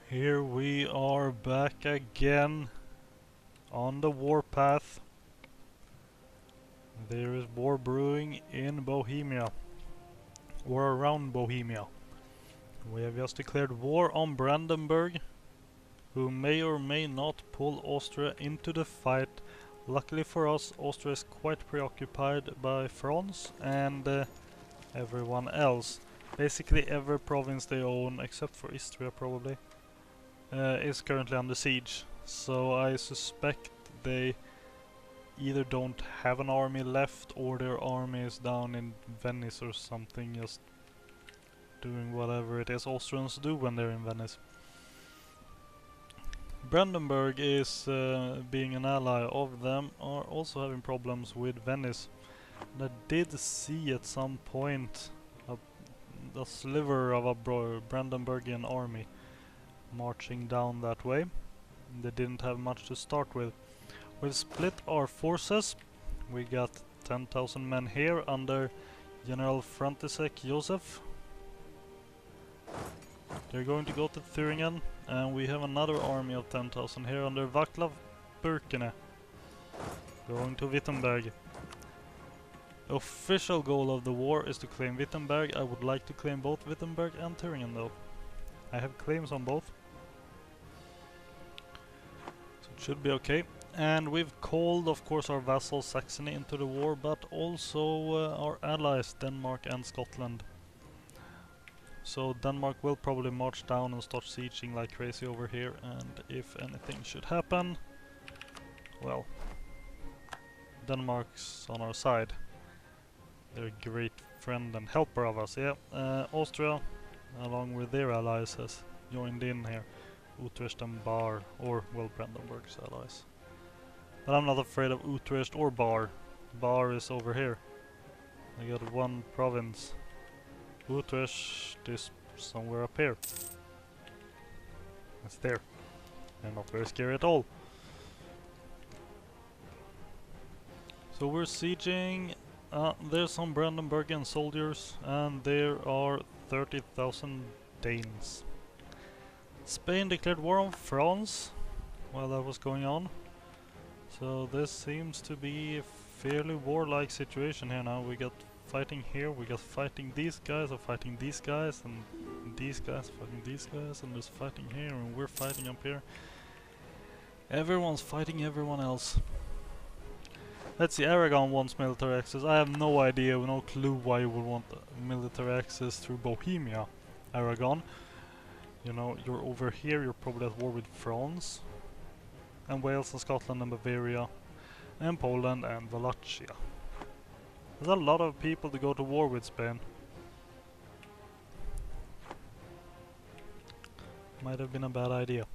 Here we are back again on the warpath. There is war brewing in Bohemia, or around Bohemia. We have just declared war on Brandenburg, who may or may not pull Austria into the fight. Luckily for us, Austria is quite preoccupied by France and everyone else. Basically every province they own, except for Istria probably, is currently under siege. So I suspect they either don't have an army left or their army is down in Venice or something, just doing whatever it is Austrians do when they're in Venice. Brandenburg is, being an ally of them, are also having problems with Venice. And I did see at some point a sliver of a Brandenburgian army marching down that way. They didn't have much to start with. We've split our forces. We got 10,000 men here under General František Josef. They're going to go to Thüringen, and we have another army of 10,000 here under Václav Birkener, going to Wittenberg. The official goal of the war is to claim Wittenberg. I would like to claim both Wittenberg and Thüringen though. I have claims on both, so it should be okay. And we've called, of course, our vassal Saxony into the war, but also our allies Denmark and Scotland. So Denmark will probably march down and start sieging like crazy over here, and if anything should happen, well, Denmark's on our side. They're a great friend and helper of us, yeah. Austria, along with their allies, has joined in here. Utrecht and Bar, or, well, Brandenburg's allies. But I'm not afraid of Utrecht or Bar. Bar is over here. I got one province. Utrecht is somewhere up here. It's there. They're not very scary at all. So we're sieging. There's some Brandenburgian soldiers, and there are 30,000 Danes. Spain declared war on France while that was going on. So this seems to be a fairly warlike situation here now. We got fighting here, we got fighting these guys, are fighting these guys, and these guys fighting these guys, and there's fighting here, and we're fighting up here. Everyone's fighting everyone else. Let's see, Aragon wants military access. I have no idea, no clue why you would want military access through Bohemia, Aragon. You know, you're over here, you're probably at war with France, and Wales and Scotland and Bavaria, and Poland and Wallachia. There's a lot of people to go to war with Spain. Might have been a bad idea.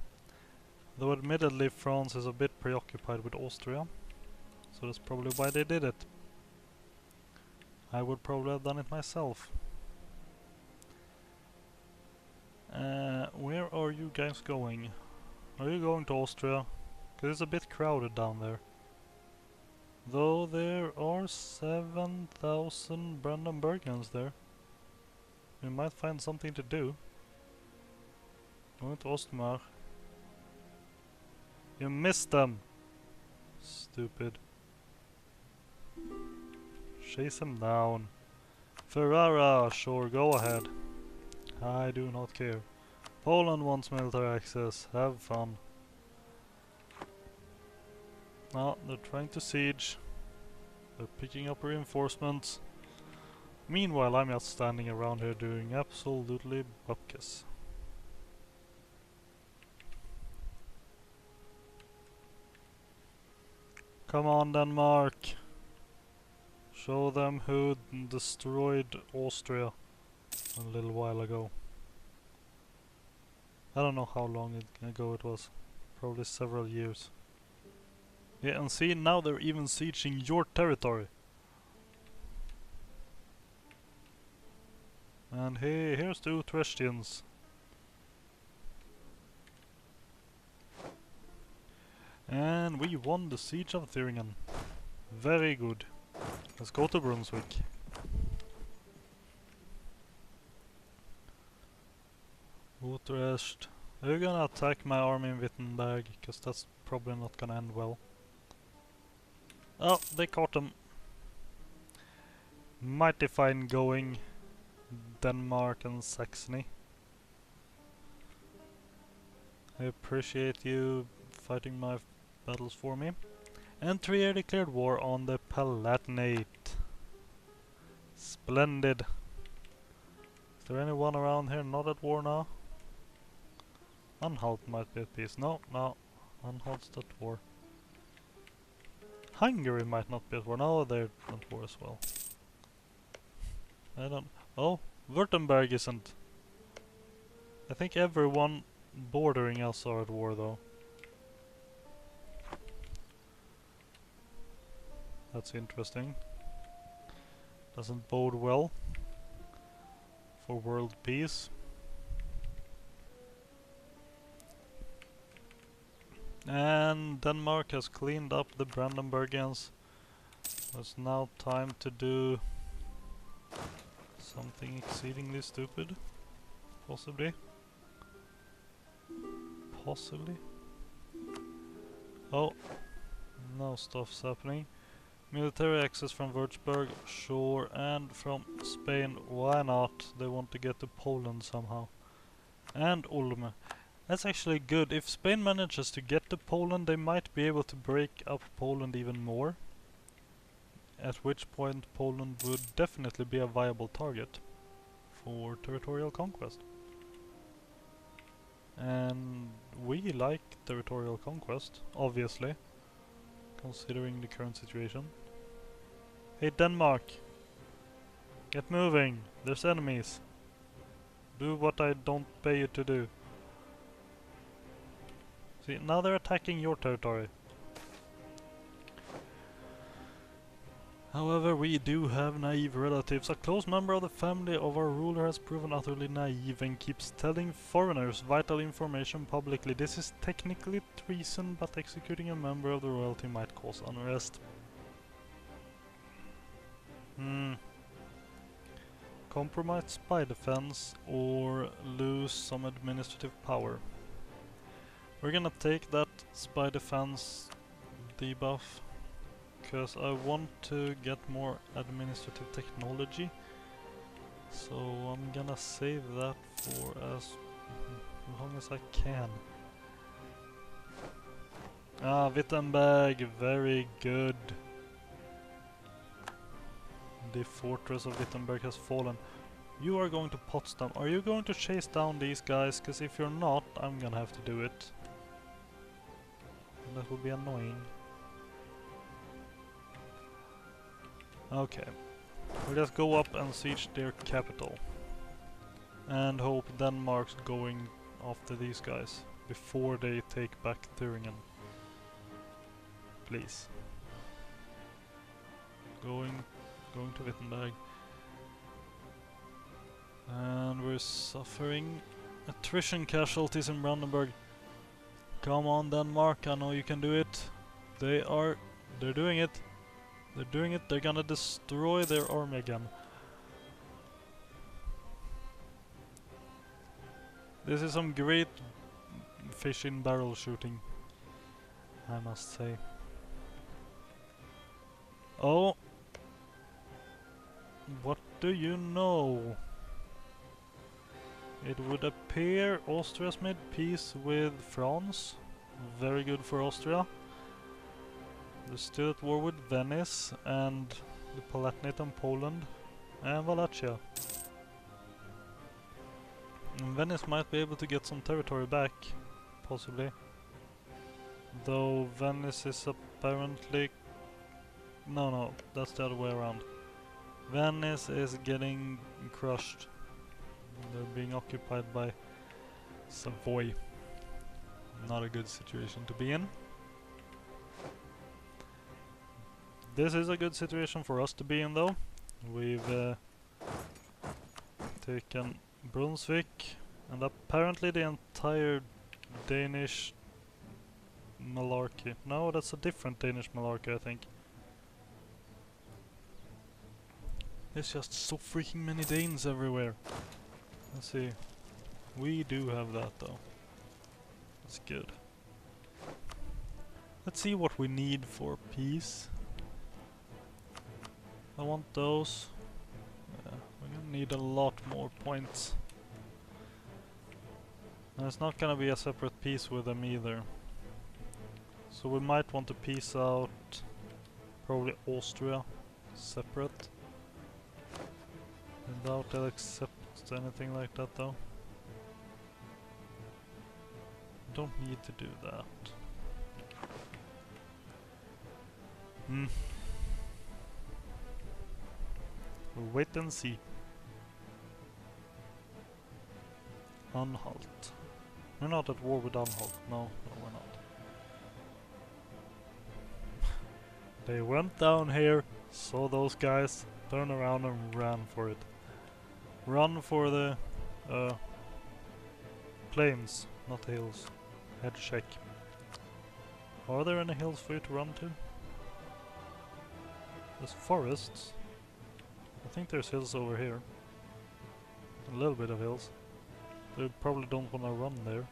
Though admittedly France is a bit preoccupied with Austria, so that's probably why they did it. I would probably have done it myself. Where are you guys going? Are you going to Austria? Because it's a bit crowded down there. Though there are 7,000 Brandenburgians there. We might find something to do. Going to Ostmark. You missed them! Stupid. Chase them down. Ferrara, sure, go ahead. I do not care. Poland wants military access. Have fun. Now they're trying to siege. They're picking up reinforcements. Meanwhile, I'm just standing around here doing absolutely bupkis. Come on, Denmark. Show them who destroyed Austria a little while ago. I don't know how long ago it was. Probably several years. Yeah, and see, now they're even sieging your territory. And hey, here's the Utrechtians. And we won the siege of Thüringen. Very good. Let's go to Brunswick. Utrecht. We're gonna attack my army in Wittenberg, because that's probably not gonna end well. Oh, they caught him. Mighty fine going, Denmark and Saxony. I appreciate you fighting my battles for me. And 3-year declared war on the Palatinate. Splendid. Is there anyone around here not at war now? Anhalt might be at peace. No, no. Anhalt's at war. Hungary might not be at war. No, they're at war as well. I don't... Oh, Württemberg isn't. I think everyone bordering us are at war though. That's interesting. Doesn't bode well for world peace. And Denmark has cleaned up the Brandenburgians. It's now time to do something exceedingly stupid. Possibly. Possibly. Oh, no stuff's happening. Military access from Würzburg, sure, and from Spain, why not? They want to get to Poland somehow. And Ulm. That's actually good. If Spain manages to get to Poland, they might be able to break up Poland even more. At which point Poland would definitely be a viable target for territorial conquest. And we like territorial conquest, obviously, considering the current situation. Hey Denmark, get moving, there's enemies. Do what I don't pay you to do. See, now they're attacking your territory. However, we do have naive relatives. A close member of the family of our ruler has proven utterly naive and keeps telling foreigners vital information publicly. This is technically treason, but executing a member of the royalty might cause unrest. Compromise spy defense or lose some administrative power. We're gonna take that spy defense debuff, because I want to get more administrative technology. So I'm gonna save that for as long as I can. Ah, Wittenberg, very good. The fortress of Wittenberg has fallen. You are going to Potsdam. Are you going to chase down these guys? Because if you're not, I'm gonna have to do it. And that will be annoying. Okay. We'll just go up and siege their capital. And hope Denmark's going after these guys before they take back Thuringen. Please. Going to Wittenberg. And we're suffering attrition casualties in Brandenburg. Come on Denmark, I know you can do it. They're doing it. They're doing it, they're gonna destroy their army again. This is some great fish in barrel shooting, I must say. Oh! What do you know? It would appear Austria's made peace with France. Very good for Austria. They're still at war with Venice and the Palatinate and Poland and Wallachia. And Venice might be able to get some territory back, possibly. Though Venice is apparently... No, that's the other way around. Venice is getting crushed. They're being occupied by Savoy. Not a good situation to be in. This is a good situation for us to be in though. We've taken Brunswick and apparently the entire Danish malarkey. No, that's a different Danish malarkey, I think. There's just so freaking many Danes everywhere. Let's see. We do have that though. That's good. Let's see what we need for peace. I want those. We're gonna need a lot more points. And it's not gonna be a separate piece with them either. So we might want to piece out probably Austria separate. I doubt they'll accept anything like that though. Don't need to do that. We'll wait and see. Anhalt. We're not at war with Anhalt. No, we're not. They went down here, saw those guys, turned around and ran for it. Run for the plains, not hills. Head check. Are there any hills for you to run to? There's forests. I think there's hills over here. A little bit of hills. They probably don't want to run there.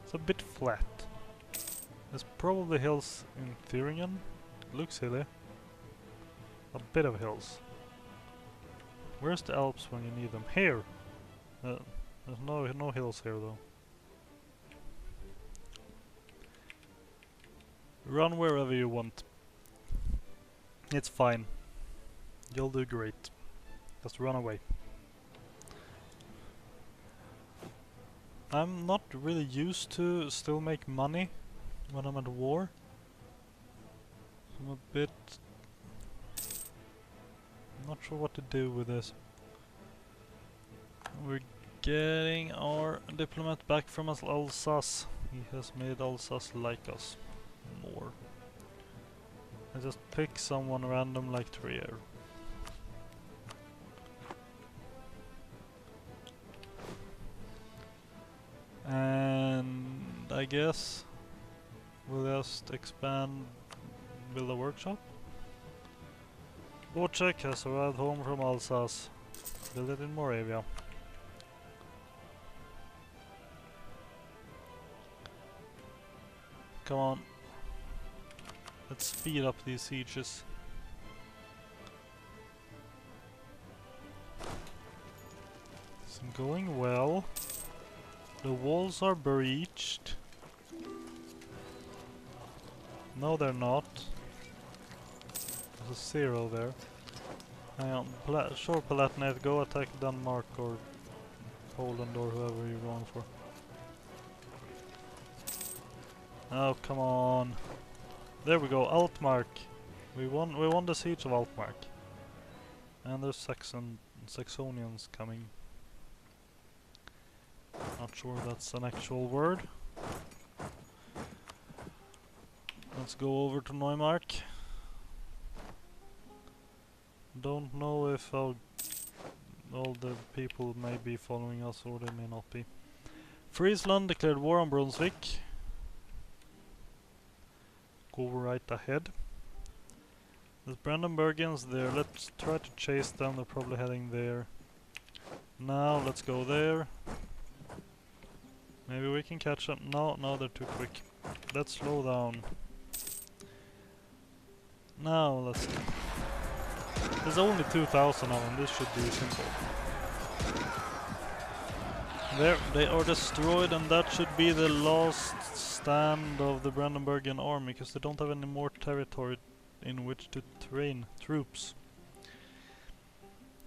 It's a bit flat. There's probably hills in Thuringen. Looks hilly. A bit of hills. Where's the Alps when you need them? Here! There's no hills here though. Run wherever you want. It's fine. You'll do great. Just run away. I'm not really used to still make money when I'm at war. I'm a bit... not sure what to do with this. We're getting our diplomat back from Alsace. He has made Alsace like us more. I just pick someone random like Trier. And I guess we'll just expand, build a workshop. Wojciech has arrived home from Alsace. Build it in Moravia. Come on. Let's speed up these sieges. It's going well. The walls are breached. No, they're not. There's a 0 there. Hang on. Sure, Palatinate, go attack Denmark or Poland or whoever you're going for. Oh, come on. There we go, Altmark. We won the siege of Altmark. And there's Saxonians coming. Not sure that's an actual word. Let's go over to Neumark. Don't know if all the people may be following us or they may not be. Friesland declared war on Brunswick. Go right ahead. There's brandenburgians there. Let's try to chase them. They're probably heading there. Now let's go there. Maybe we can catch them. No, they're too quick. Let's slow down. Now let's see. There's only 2,000 of them. This should be simple. There, they are destroyed, and that should be the last stand of the Brandenburgian army, because they don't have any more territory in which to train troops.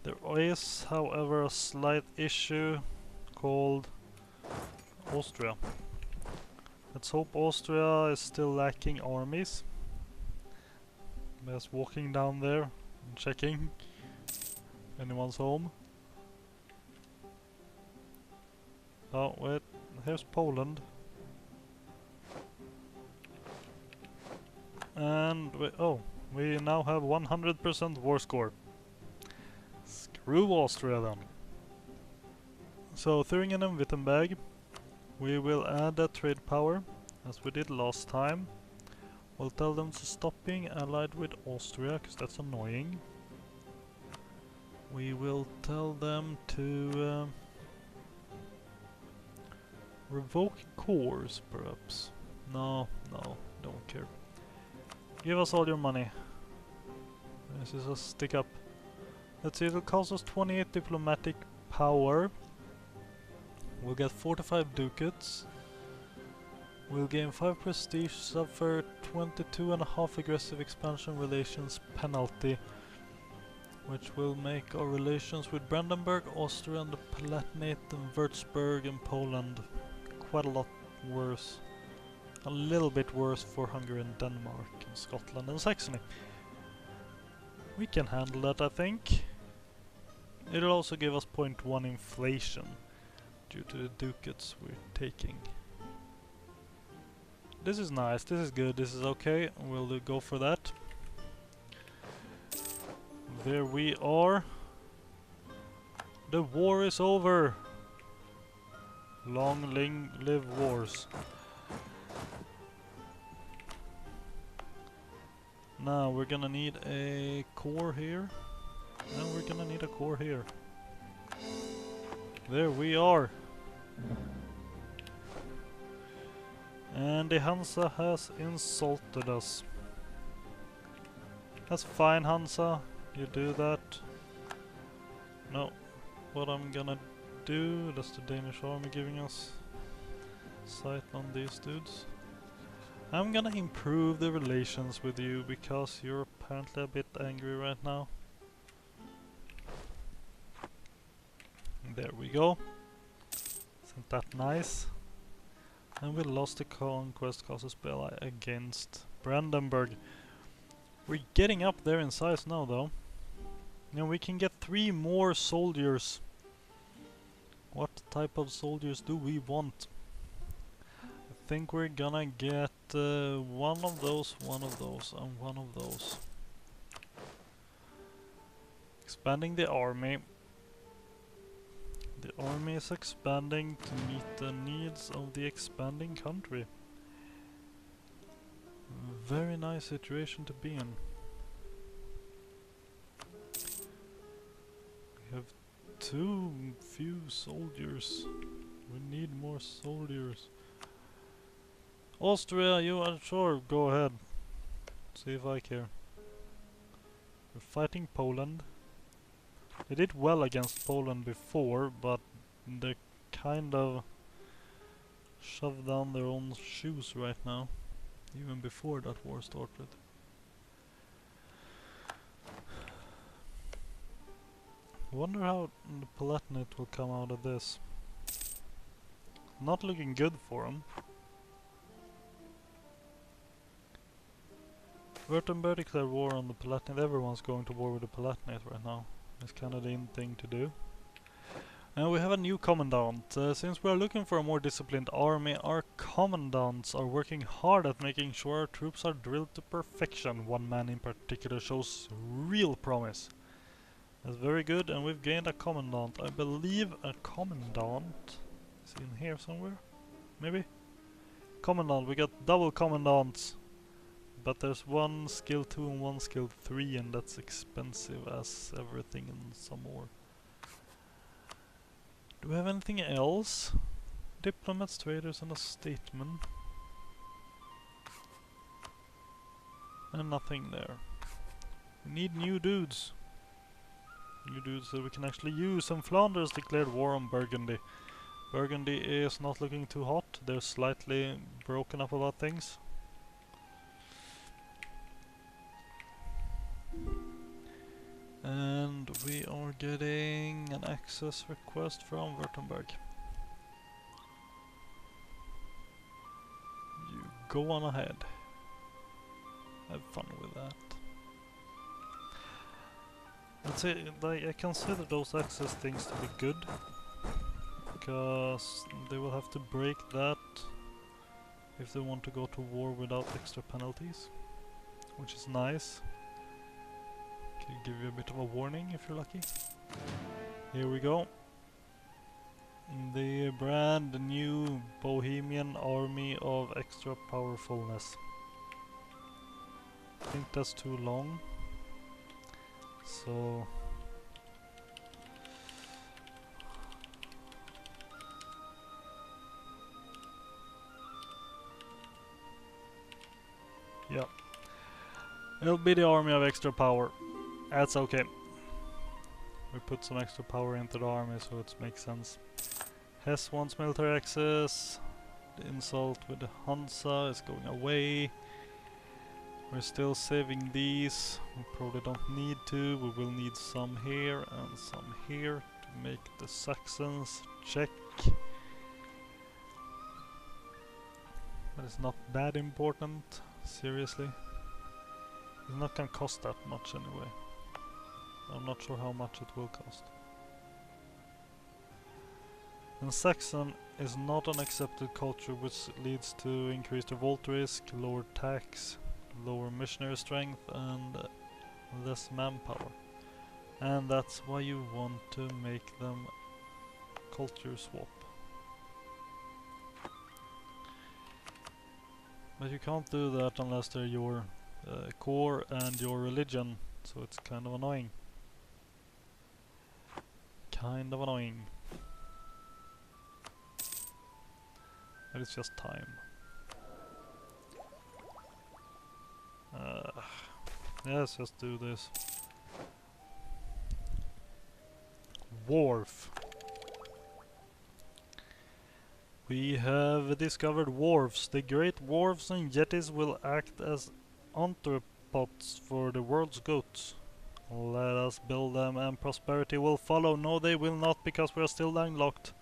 There is, however, a slight issue called Austria. Let's hope Austria is still lacking armies. Just walking down there and checking if anyone's home. Oh wait, here's Poland. And we now have 100% war score. Screw Austria then. So Thuringen and Wittenberg, we will add a trade power as we did last time. We'll tell them to stop being allied with Austria, because that's annoying. We will tell them to Revoke cores, perhaps. No, don't care. Give us all your money. This is a stick up. Let's see, it'll cost us 28 diplomatic power. We'll get 45 ducats. We'll gain 5 prestige, suffer 22.5 aggressive expansion relations penalty, which will make our relations with Brandenburg, Austria, and the Palatinate, and Würzburg and Poland quite a lot worse. A little bit worse for Hungary and Denmark and Scotland and Saxony. We can handle that, I think. It'll also give us 0.1 inflation due to the ducats we're taking. This is nice, this is good, this is okay. We'll go for that. There we are. The war is over. Long live wars. Now we're gonna need a core here. And we're gonna need a core here. There we are. And the Hansa has insulted us. That's fine, Hansa. You do that. No. What I'm gonna do, that's the Danish army giving us sight on these dudes. I'm gonna improve the relations with you because you're apparently a bit angry right now. There we go. Isn't that nice? And we lost the conquest casus belli against Brandenburg. We're getting up there in size now though. And we can get 3 more soldiers. What type of soldiers do we want? I think we're gonna get one of those, and one of those. Expanding the army. The army is expanding to meet the needs of the expanding country. Very nice situation to be in. We have too few soldiers. We need more soldiers. Austria, you are sure, go ahead. See if I care. We're fighting Poland. They did well against Poland before, but they kind of shoved down their own shoes right now, even before that war started. I wonder how the Palatinate will come out of this. Not looking good for them. Württemberg declared war on the Palatinate. Everyone's going to war with the Palatinate right now. It's kind of the in thing to do. And we have a new commandant. Since we are looking for a more disciplined army, our commandants are working hard at making sure our troops are drilled to perfection. One man in particular shows real promise. That's very good, and we've gained a commandant. I believe a commandant is in here somewhere. Maybe? Commandant, we got double commandants. But there's one skill 2 and one skill 3, and that's expensive as everything and some more. Do we have anything else? Diplomats, traders, and a statesman. And nothing there. We need new dudes. New dudes that we can actually use, and Flanders declared war on Burgundy. Burgundy is not looking too hot. They're slightly broken up about things. And we are getting an access request from Württemberg. You go on ahead. Have fun with that. Let's say I consider those access things to be good, because they will have to break that if they want to go to war without extra penalties, which is nice. Give you a bit of a warning if you're lucky. Here we go. The brand new Bohemian army of extra powerfulness. I think that's too long. So Yeah. It'll be the army of extra power. That's okay. We put some extra power into the army, so it makes sense. Hess wants military access. The insult with the Hansa is going away. We're still saving these. We probably don't need to. We will need some here and some here to make the Saxons check. But it's not that important, seriously. It's not gonna cost that much anyway. I'm not sure how much it will cost. And Saxon is not an accepted culture, which leads to increased revolt risk, lower tax, lower missionary strength and less manpower. And that's why you want to make them culture swap. But you can't do that unless they're your core and your religion, so it's kind of annoying. Kind of annoying. But it's just time. Let's just do this. Wharf. We have discovered wharves. The great wharves and jetties will act as entrepots for the world's goods. Let us build them and prosperity will follow. No, they will not, because we are still landlocked.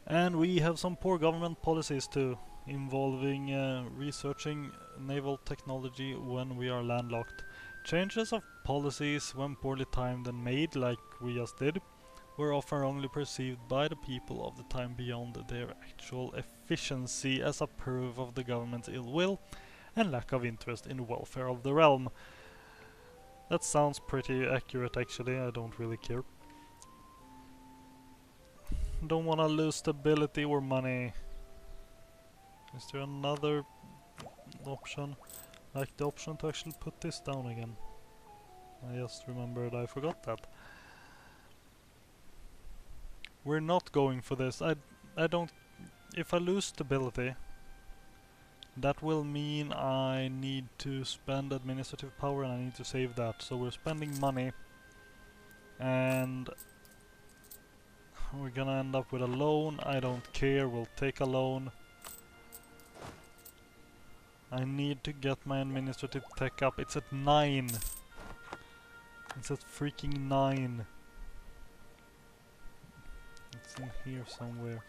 And we have some poor government policies too, involving researching naval technology when we are landlocked. Changes of policies, when poorly timed and made, like we just did, were often wrongly perceived by the people of the time beyond their actual efficiency as a proof of the government's ill will and lack of interest in the welfare of the realm. That sounds pretty accurate actually, I don't really care. Don't wanna lose stability or money. Is there another option? Like the option to actually put this down again. I just remembered I forgot that. We're not going for this. I don't... If I lose stability, that will mean I need to spend administrative power and I need to save that. So we're spending money and we're gonna end up with a loan. I don't care, we'll take a loan. I need to get my administrative tech up. It's at 9. It's at freaking 9. It's in here somewhere.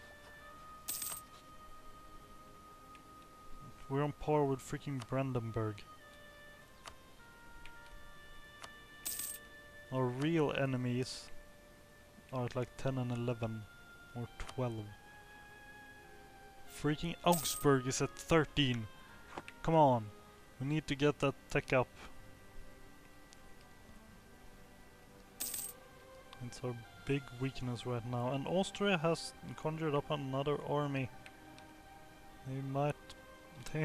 We're on par with freaking Brandenburg. Our real enemies are at like 10 and 11 or 12. Freaking Augsburg is at 13. Come on, we need to get that tech up. It's our big weakness right now. And Austria has conjured up another army. They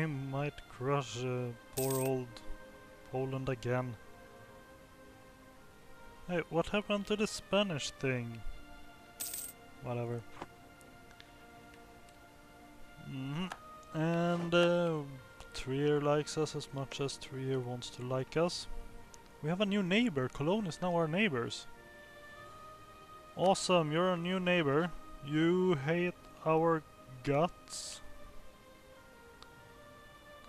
might crush poor old Poland again. Hey, what happened to the Spanish thing? Whatever. And Trier likes us as much as Trier wants to like us. We have a new neighbor. Cologne is now our neighbors. Awesome, you're a new neighbor. You hate our guts.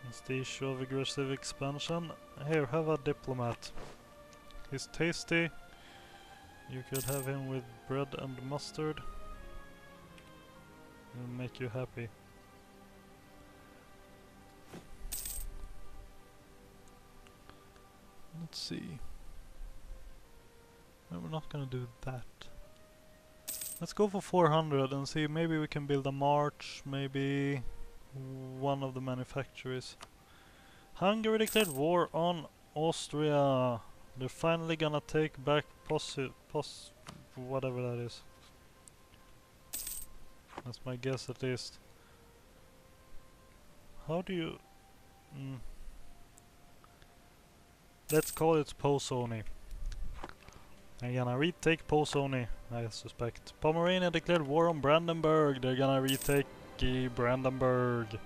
It's the issue of aggressive expansion. Here, have a diplomat. He's tasty. You could have him with bread and mustard. It'll make you happy. Let's see. No, we're not gonna do that. Let's go for 400 and see, maybe we can build a march, maybe one of the manufacturers. Hungary declared war on Austria. They're finally gonna take back whatever that is. That's my guess at least. How do you... Let's call it Pozoni. They're gonna retake Pozoni, I suspect. Pomerania declared war on Brandenburg. They're gonna retake Brandenburg.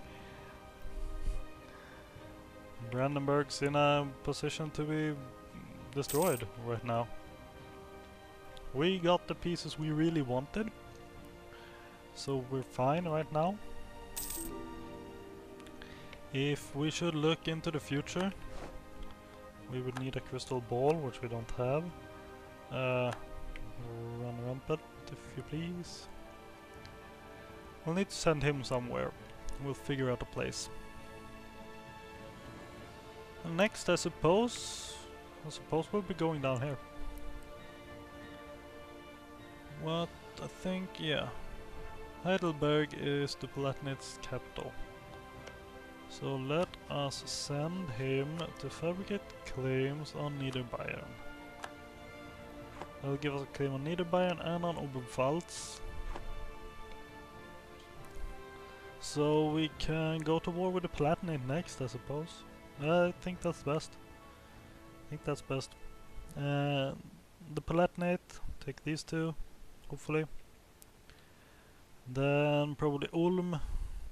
Brandenburg's in a position to be destroyed right now. We got the pieces we really wanted, so we're fine right now. If we should look into the future, we would need a crystal ball, which we don't have. Run rampant, if you please. We'll need to send him somewhere. We'll figure out a place. And next, I suppose we'll be going down here. What? I think, yeah. Heidelberg is the Palatinate's capital. So let us send him to fabricate claims on Niederbayern. That'll give us a claim on Niederbayern and on Oberpfalz. So we can go to war with the Palatinate next, I suppose. I think that's best. The Palatinate, take these two, hopefully. Then probably Ulm,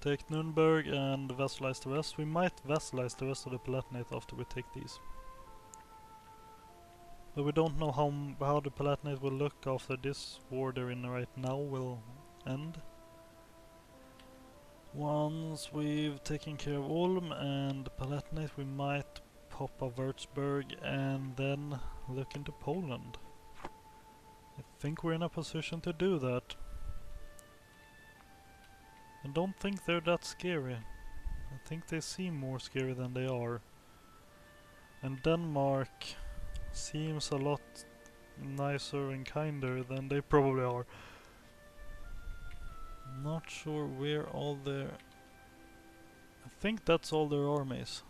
take Nuremberg and vassalize the rest. We might vassalize the rest of the Palatinate after we take these. But we don't know how the Palatinate will look after this war they're in right now will end. Once we've taken care of Ulm and the Palatinate, we might pop a Würzburg and then look into Poland. I think we're in a position to do that. I don't think they're that scary. I think they seem more scary than they are. And Denmark seems a lot nicer and kinder than they probably are. Not sure where all their... I think that's all their armies.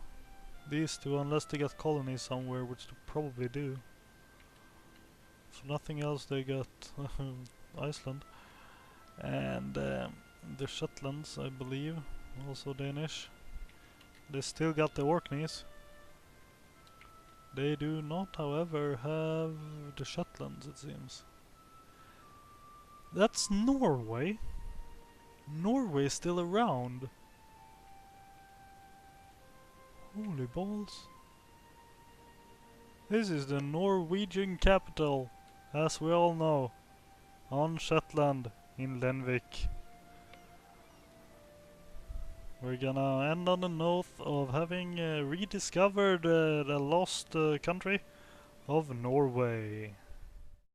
These two, unless they got colonies somewhere, which they probably do. For nothing else they got Iceland. And the Shetlands, I believe, also Danish. They still got the Orkneys. They do not, however, have the Shetlands, it seems. That's Norway. Norway is still around. Holy balls. This is the Norwegian capital, as we all know, on Shetland, in Lenvik. We're gonna end on the note of having rediscovered the lost country of Norway.